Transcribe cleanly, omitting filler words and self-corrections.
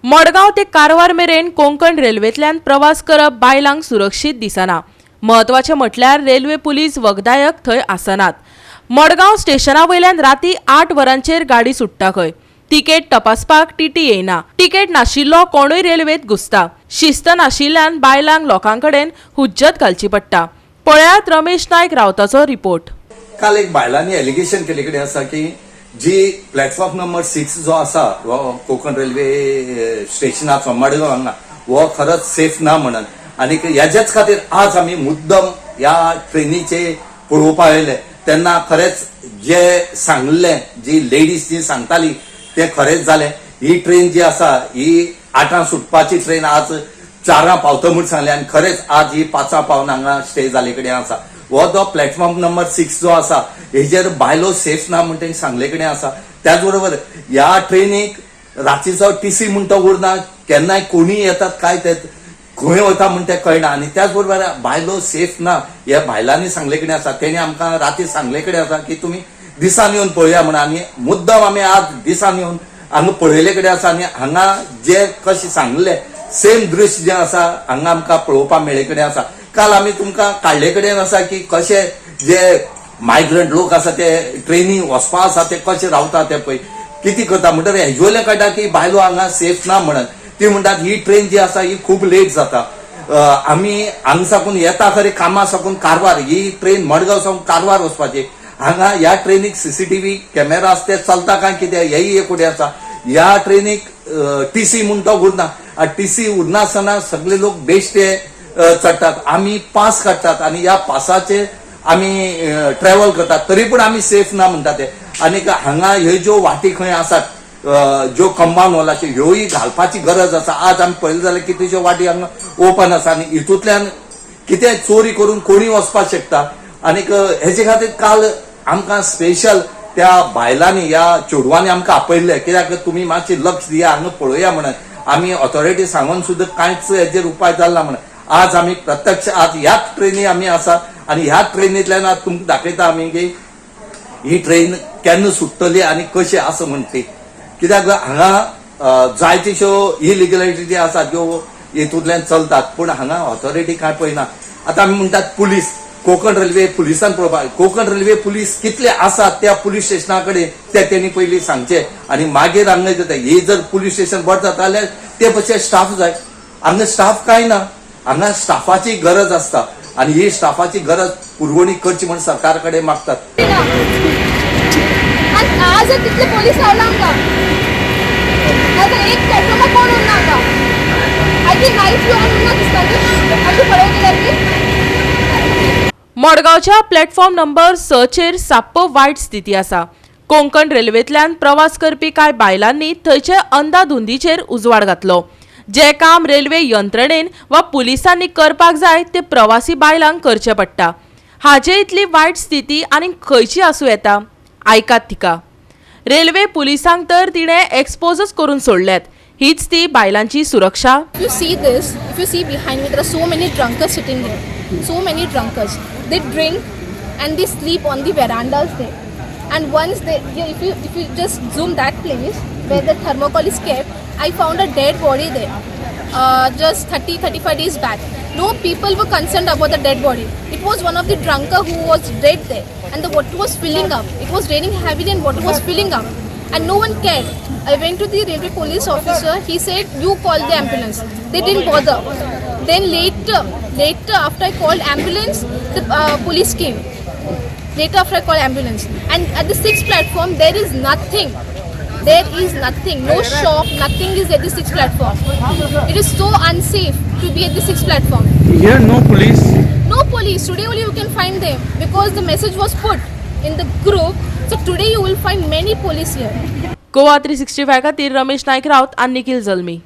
मडगाव ते कारवार मेरेन कोंकण रेल्वेंतल्यान प्रवास करप बायलांक सुरक्षीत दिसना। महत्वाचे म्हटल्यार रेल्वे पुलीस वखदायक थंय आसनात। मडगाव स्टेशना वयल्यान राती 8 वरांचेर गाडी सुट्टा खंय। तिकेट तपासपाक टीटी येना। तिकेट नाशिल्लो कोणूय रेल्वेत घुसता। शिस्त नाशिल्ल्यान बायलांक लोकांकडेन हुज्जत घालची पडटा। पळयात रमेश नायक रावताचो रिपोर्ट। काल एक बायलांनी एलिगेशन केले कडेन आसा की जी प्लॅटफॉर्म नंबर 6 जो आसा वो कोकण रेल्वे स्टेशनाचो मडगांव हांगा वो खरंच सेफ ना म्हणून आनी हेजेच खातीर आज आमी मुद्दम ह्या ट्रेनीचे पळोवपाक आयले तेन्ना खरेंच जे सांगले जी लेडीज जी सांगताली ते खरेंच जालें। ही ट्रेन जी आसा ही 8 सुटपाची ट्रेन आज 4 पावता म्हणून सांगले आनी खरेंच आज ही 5 पावन हांगा स्टे जाले कडेन आसा। वो जो प्लॅटफॉर्म नंबर 6 जो आसा हेजेर बायलो सेफ ना म्हणून सांगले कडेन आसा। त्याच बरोबर ह्या ट्रेनीक रातीचो टीसी म्हणून तो उरना, केन्नाय कोणी येतात काय ते खंय वता म्हणून ते कळना आनी त्याच बरोबर बायलो सेफ ना हे बायलांनी सांगले कडेन आसा। तेणी आमकां राती सांगले कडेन आसा की तुमी दिसान येवन पळया म्हणून आनी मुद्दम आमी आज दिसान येवन हांगा पळयले कडेन आसा आनी हांगा जे कशें सांगले सेम दृश्य जे आसा हांगा आमकां पळोवपाक मेळ्ळे कडेन आसा। काल आमी तुमकां काडले कडेन आसा की कशे जे मायग्रंट लोक आसा ते ट्रेनी वचपा आसा ते कशे रावता ते पळय कितें करता म्हणटकीर हेजे वयल्यान कळटा की बायलो हांगा सेफ ना म्हणून ती म्हणटात ही ट्रेन जी आसा ही खूब लेट जाता। आमी हांगा साकून येता खरें कामा साकून कारवार ही ट्रेन मडगांव साकून कारवार वचपाची हांगा ह्या ट्रेनीक सीसीटीव्ही कॅमेरा आसा ते चलता काय कितें हेय एक उडे आसा। ह्या ट्रेनीक टीसी म्हूण तो उरना, टीसी उरनासतना सगळे लोक बेश्टे चडटात। आमी पास काडटात आनी ह्या पासाचे आमी ट्रॅव्हल करतात तरी पूण आमी सेफ ना म्हणटा ते। आनी हांगा ह्यो ज्यो वाटी खंय आसात ज्यो कंपाउंड वॉलाच्यो ह्योय घालपाची गरज आसा। आज आमी पळयलें जाल्यार कितेंच्यो वाटी हांगा ओपन आसा आनी हितूंतल्यान कितें चोरी करून कोणी वचपाक शकता। आनी हेजे खातीर काल आमकां स्पेशल त्या बायलांनी ह्या चेडवांनी आमकां आपयल्ले कित्याक तुमी मातशें लक्ष दिया हांगा पळोवया म्हणून। आमी ऑथॉरिटी सांगून सुद्दां कांयच हेजेर उपाय जाल्ला म्हणून आज आमी प्रत्यक्ष आज ह्याच ट्रेनी आमी आसा आनी ह्याच ट्रेनींतल्यान आज तुमकां दाखयता आमी की ही ट्रेन केन्ना सुट्टली आनी कशी आसा म्हण ती। कित्याक हांगा जायत्योश्यो इलिगलिटी जी आसा ज्यो हितूंतल्यान चलतात पूण हांगा ऑथॉरिटी कांय पळयना। आतां आमी म्हणटात पुलीस कोकण रेल्वे पुलिसान पळोवपाक कोकण रेल्वे पुलीस कितले आसात त्या पुलीस स्टेशना कडेन ते तेणी पयलीं सांगचे आनी मागीर हांगा जाता हे जर पुलीस स्टेशन बरें जाता जाल्यार ते भशेन स्टाफ जाय। हांगा स्टाफ कांय ना, हांगा स्टाफाची गरज आसता आनी ही स्टाफाची गरज पुरवणी करची म्हणून सरकार कडेन मागतात। आज तितले पोलीस रावला आमकां एक पेट्रोल कोण उरना आमकां आय थिंक नाईट व्यू उरना दिसता आमी पळयलें। मडगावच्या प्लॅटफॉर्म नंबर 6 चेर साप्प वायट स्थिती आसा। कोंकण रेल्वेंतल्यान प्रवास करपी कांय बायलांनी थंयचे अंधाधुंदीचेर उजवाड घातलो। जे काम रेल्वे यंत्रणेन वा पुलिसांनी करपाक जाय ते प्रवासी बायलांक करचे पडटा। हाजे इतली वायट स्थिती आनी खंयची आसूं येता आयकात तिका। रेल्वे पुलिसांक तर तिणें एक्सपोजच करून सोडल्यात। हीच ती बायलांची सुरक्षा। If you see this, if you see behind me, there are so many drunkards sitting there. So many drunkards. They drink and they sleep on the verandas there. And once they, if you just zoom that place where the thermocol is kept, I found a dead body there. Just 30-35 days back. No people were concerned about the dead body. It was one of the drunkard who was dead there, and the water was filling up. It was raining heavily and water was filling up, and no one cared. I went to the railway police officer. He said, "You call the ambulance." They didn't bother. Then later after I called ambulance, the police came. Later after I called ambulance, and at the 6th platform there is nothing. There is nothing. No shop. Nothing is at the 6th platform. It is so unsafe to be at the 6th platform. Here no police. No police. Today only you can find them because the message was put in the group. So today you will find many police here. GOA365 खातीर रमेश नायक रावत आनी निखिल जल्मी।